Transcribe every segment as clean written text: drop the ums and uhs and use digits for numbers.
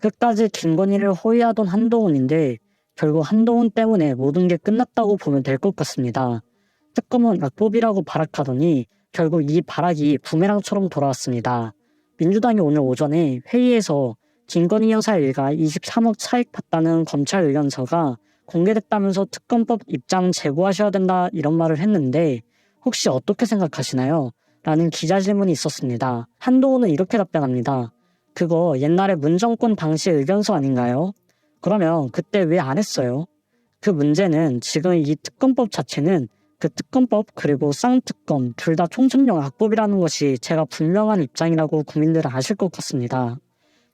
끝까지 김건희를 호위하던 한동훈인데 결국 한동훈 때문에 모든 게 끝났다고 보면 될 것 같습니다. 특검은 악법이라고 발악하더니 결국 이 발악이 부메랑처럼 돌아왔습니다. 민주당이 오늘 오전에 회의에서 김건희 여사 일가 23억 차익 봤다는 검찰 의견서가 공개됐다면서 특검법 입장 제고하셔야 된다 이런 말을 했는데 혹시 어떻게 생각하시나요? 라는 기자 질문이 있었습니다. 한동훈은 이렇게 답변합니다. 그거 옛날에 문정권 당시 의견서 아닌가요? 그러면 그때 왜 안 했어요? 그 문제는 지금 이 특검법 자체는 그 특검법 그리고 쌍특검 둘 다 총천령 악법이라는 것이 제가 분명한 입장이라고 국민들은 아실 것 같습니다.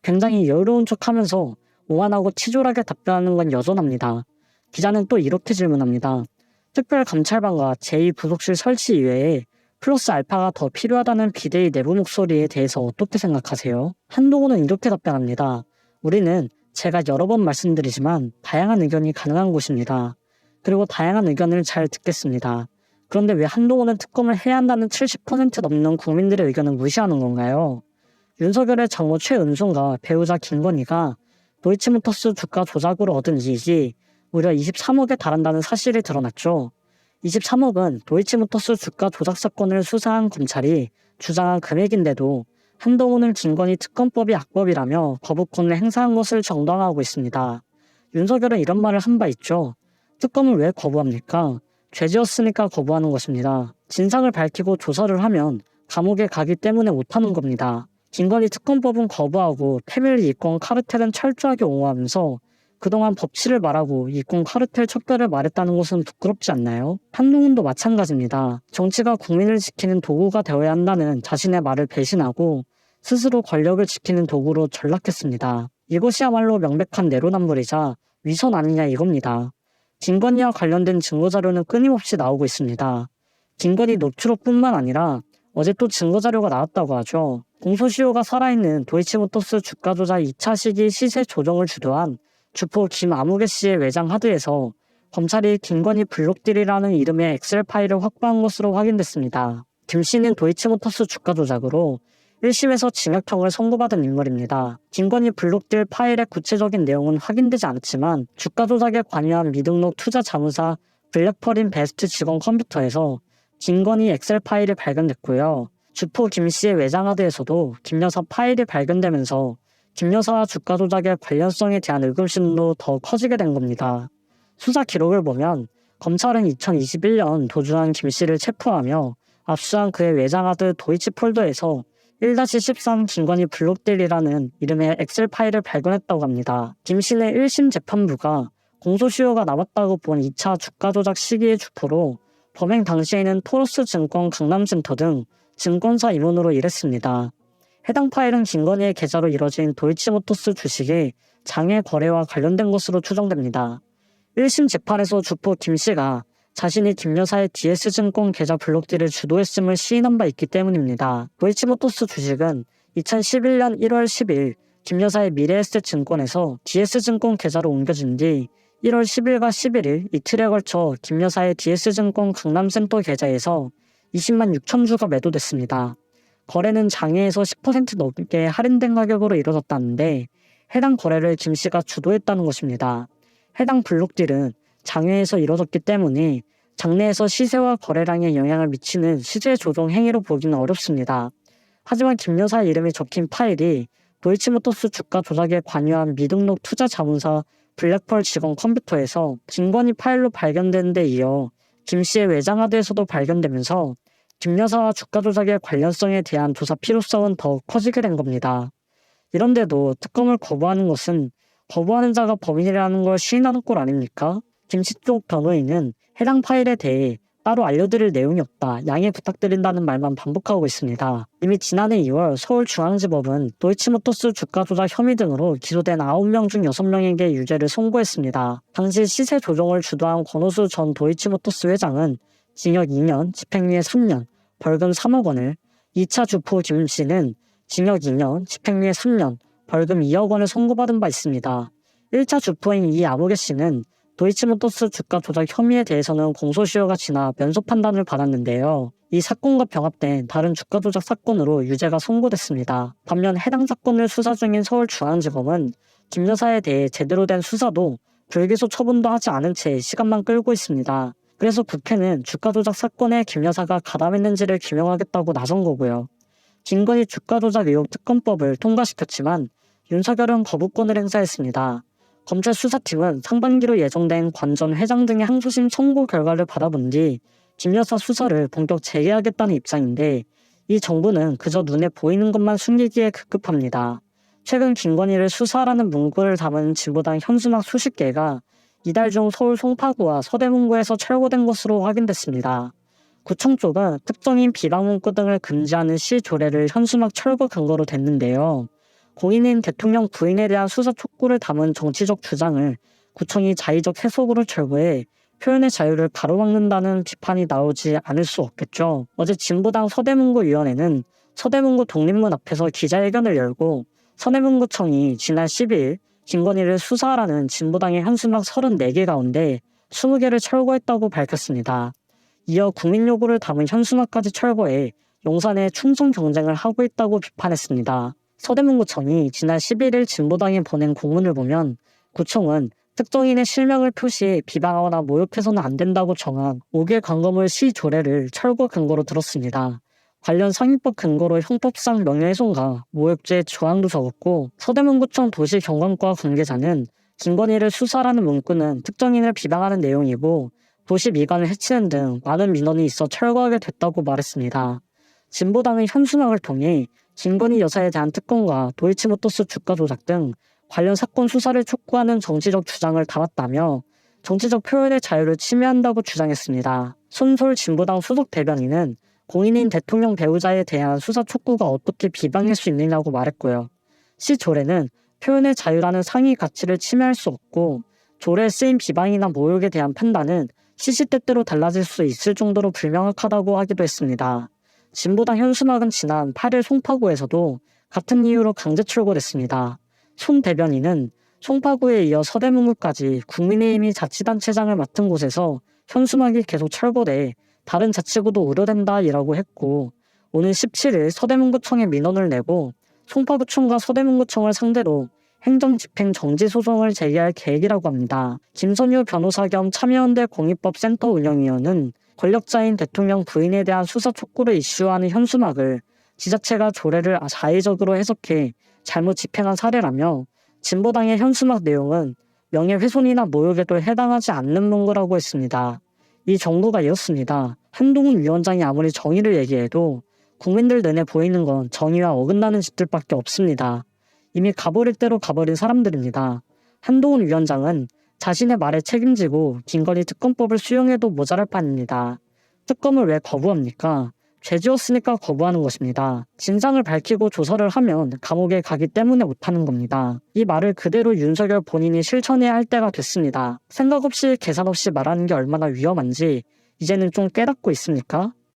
굉장히 여유로운 척하면서 오만하고 치졸하게 답변하는 건 여전합니다. 기자는 또 이렇게 질문합니다. 특별감찰반과 제2부속실 설치 이외에 플러스 알파가 더 필요하다는 비대위 내부 목소리에 대해서 어떻게 생각하세요? 한동훈은 이렇게 답변합니다. 우리는 제가 여러 번 말씀드리지만 다양한 의견이 가능한 곳입니다. 그리고 다양한 의견을 잘 듣겠습니다. 그런데 왜 한동훈은 특검을 해야 한다는 70% 넘는 국민들의 의견을 무시하는 건가요? 윤석열의 장모 최은순과 배우자 김건희가 도이치모터스 주가 조작으로 얻은 이익이 무려 23억에 달한다는 사실이 드러났죠. 23억은 도이치모터스 주가 조작 사건을 수사한 검찰이 주장한 금액인데도 한동훈은 김건희 특검법이 악법이라며 거부권을 행사한 것을 정당화하고 있습니다. 윤석열은 이런 말을 한 바 있죠. 특검을 왜 거부합니까? 죄지었으니까 거부하는 것입니다. 진상을 밝히고 조사를 하면 감옥에 가기 때문에 못하는 겁니다. 김건희 특검법은 거부하고 패밀리 이권 카르텔은 철저하게 옹호하면서 그동안 법치를 말하고 이권 카르텔 척결을 말했다는 것은 부끄럽지 않나요? 한동훈도 마찬가지입니다. 정치가 국민을 지키는 도구가 되어야 한다는 자신의 말을 배신하고 스스로 권력을 지키는 도구로 전락했습니다. 이것이야말로 명백한 내로남불이자 위선 아니냐 이겁니다. 김건희와 관련된 증거자료는 끊임없이 나오고 있습니다. 김건희 노트록뿐만 아니라 어제 또 증거자료가 나왔다고 하죠. 공소시효가 살아있는 도이치모터스 주가 조작 2차 시기 시세 조정을 주도한 주포 김아무개 씨의 외장 하드에서 검찰이 김건희 블록딜이라는 이름의 엑셀 파일을 확보한 것으로 확인됐습니다. 김 씨는 도이치모터스 주가 조작으로 1심에서 징역형을 선고받은 인물입니다. 김건희 블록딜 파일의 구체적인 내용은 확인되지 않았지만 주가 조작에 관여한 미등록 투자 자문사 블랙펄인 베스트 직원 컴퓨터에서 김건희 엑셀 파일이 발견됐고요. 주포 김 씨의 외장 하드에서도 김 여사 파일이 발견되면서 김 여사와 주가 조작의 관련성에 대한 의구심도 더 커지게 된 겁니다. 수사 기록을 보면 검찰은 2021년 도주한 김 씨를 체포하며 압수한 그의 외장 하드 도이치 폴더에서 1-13 김건희 블록딜이라는 이름의 엑셀 파일을 발견했다고 합니다. 김 씨는 1심 재판부가 공소시효가 남았다고 본 2차 주가 조작 시기의 주포로 범행 당시에는 토로스 증권 강남증터 등 증권사 임원으로 일했습니다. 해당 파일은 김건희의 계좌로 이뤄진 도이치모터스 주식의 장외 거래와 관련된 것으로 추정됩니다. 1심 재판에서 주포 김 씨가 자신이 김 여사의 DS증권 계좌 블록딜을 주도했음을 시인한 바 있기 때문입니다. 도이치모터스 주식은 2011년 1월 10일 김 여사의 미래에셋증권에서 DS증권 계좌로 옮겨진 뒤 1월 10일과 11일 이틀에 걸쳐 김 여사의 DS증권 강남센터 계좌에서 20만 6천 주가 매도됐습니다. 거래는 장외에서 10% 넘게 할인된 가격으로 이뤄졌다는데 해당 거래를 김 씨가 주도했다는 것입니다. 해당 블록딜은 장외에서 이뤄졌기 때문에 장내에서 시세와 거래량에 영향을 미치는 시세 조정 행위로 보기는 어렵습니다. 하지만 김 여사의 이름이 적힌 파일이 도이치모터스 주가 조작에 관여한 미등록 투자 자문사 블랙펄 직원 컴퓨터에서 김건희 파일로 발견된 데 이어 김 씨의 외장 하드에서도 발견되면서 김 여사와 주가 조작의 관련성에 대한 조사 필요성은 더 커지게 된 겁니다. 이런데도 특검을 거부하는 것은 거부하는 자가 범인이라는 걸 시인하는 꼴 아닙니까? 김 씨 쪽 변호인은 해당 파일에 대해 따로 알려드릴 내용이 없다, 양해 부탁드린다는 말만 반복하고 있습니다. 이미 지난해 2월 서울중앙지법은 도이치모터스 주가 조작 혐의 등으로 기소된 9명 중 6명에게 유죄를 선고했습니다. 당시 시세 조정을 주도한 권오수 전 도이치모터스 회장은 징역 2년, 집행유예 3년, 벌금 3억 원을, 2차 주포 김 씨는 징역 2년, 집행유예 3년, 벌금 2억 원을 선고받은 바 있습니다. 1차 주포인 이 아무개 씨는 도이치모터스 주가 조작 혐의에 대해서는 공소시효가 지나 면소 판단을 받았는데요. 이 사건과 병합된 다른 주가 조작 사건으로 유죄가 선고됐습니다. 반면 해당 사건을 수사 중인 서울중앙지검은 김 여사에 대해 제대로 된 수사도 불기소 처분도 하지 않은 채 시간만 끌고 있습니다. 그래서 국회는 주가 조작 사건에 김 여사가 가담했는지를 규명하겠다고 나선 거고요. 김건희 주가 조작 의혹 특검법을 통과시켰지만 윤석열은 거부권을 행사했습니다. 검찰 수사팀은 상반기로 예정된 관 전 회장 등의 항소심 선고 결과를 받아본 뒤 김 여사 수사를 본격 재개하겠다는 입장인데, 이 정부는 그저 눈에 보이는 것만 숨기기에 급급합니다. 최근 김건희를 수사하라는 문구를 담은 진보당 현수막 수십 개가 이달 중 서울 송파구와 서대문구에서 철거된 것으로 확인됐습니다. 구청 쪽은 특정인 비방 문구 등을 금지하는 시 조례를 현수막 철거 근거로 댔는데요. 공인인 대통령 부인에 대한 수사 촉구를 담은 정치적 주장을 구청이 자의적 해석으로 철거해 표현의 자유를 가로막는다는 비판이 나오지 않을 수 없겠죠. 어제 진보당 서대문구 위원회는 서대문구 독립문 앞에서 기자회견을 열고 서대문구청이 지난 10일 김건희를 수사하라는 진보당의 현수막 34개 가운데 20개를 철거했다고 밝혔습니다. 이어 국민 요구를 담은 현수막까지 철거해 용산에 충성 경쟁을 하고 있다고 비판했습니다. 서대문구청이 지난 11일 진보당에 보낸 공문을 보면 구청은 특정인의 실명을 표시해 비방하거나 모욕해서는 안 된다고 정한 5개 광고물 시 조례를 철거 근거로 들었습니다. 관련 상위법 근거로 형법상 명예훼손과 모욕죄 조항도 적었고, 서대문구청 도시경관과 관계자는 김건희를 수사라는 문구는 특정인을 비방하는 내용이고 도시 미관을 해치는 등 많은 민원이 있어 철거하게 됐다고 말했습니다. 진보당의 현수막을 통해 김건희 여사에 대한 특검과 도이치모터스 주가 조작 등 관련 사건 수사를 촉구하는 정치적 주장을 담았다며 정치적 표현의 자유를 침해한다고 주장했습니다. 손솔 진보당 수석 대변인은 공인인 대통령 배우자에 대한 수사 촉구가 어떻게 비방일 수 있느냐고 말했고요. 시 조례는 표현의 자유라는 상위 가치를 침해할 수 없고 조례에 쓰인 비방이나 모욕에 대한 판단은 시시때때로 달라질 수 있을 정도로 불명확하다고 하기도 했습니다. 진보당 현수막은 지난 8일 송파구에서도 같은 이유로 강제 철거됐습니다. 손 대변인은 송파구에 이어 서대문구까지 국민의힘이 자치단체장을 맡은 곳에서 현수막이 계속 철거돼 다른 자치구도 우려된다이라고 했고, 오는 17일 서대문구청에 민원을 내고 송파구청과 서대문구청을 상대로 행정집행 정지 소송을 제기할 계획이라고 합니다. 김선유 변호사 겸 참여연대 공익법센터 운영위원은 권력자인 대통령 부인에 대한 수사 촉구를 이슈화하는 현수막을 지자체가 조례를 자의적으로 해석해 잘못 집행한 사례라며, 진보당의 현수막 내용은 명예훼손이나 모욕에도 해당하지 않는 문구라고 했습니다. 이 정부가 이었습니다. 한동훈 위원장이 아무리 정의를 얘기해도 국민들 눈에 보이는 건 정의와 어긋나는 짓들밖에 없습니다. 이미 가버릴 대로 가버린 사람들입니다. 한동훈 위원장은 자신의 말에 책임지고 김건희 특검법을 수용해도 모자랄 판입니다. 특검을 왜 거부합니까? 죄 지었으니까 거부하는 것입니다. 진상을 밝히고 조사를 하면 감옥에 가기 때문에 못하는 겁니다. 이 말을 그대로 윤석열 본인이 실천해야 할 때가 됐습니다. 생각 없이 계산 없이 말하는 게 얼마나 위험한지 이제는 좀 깨닫고 있습니까?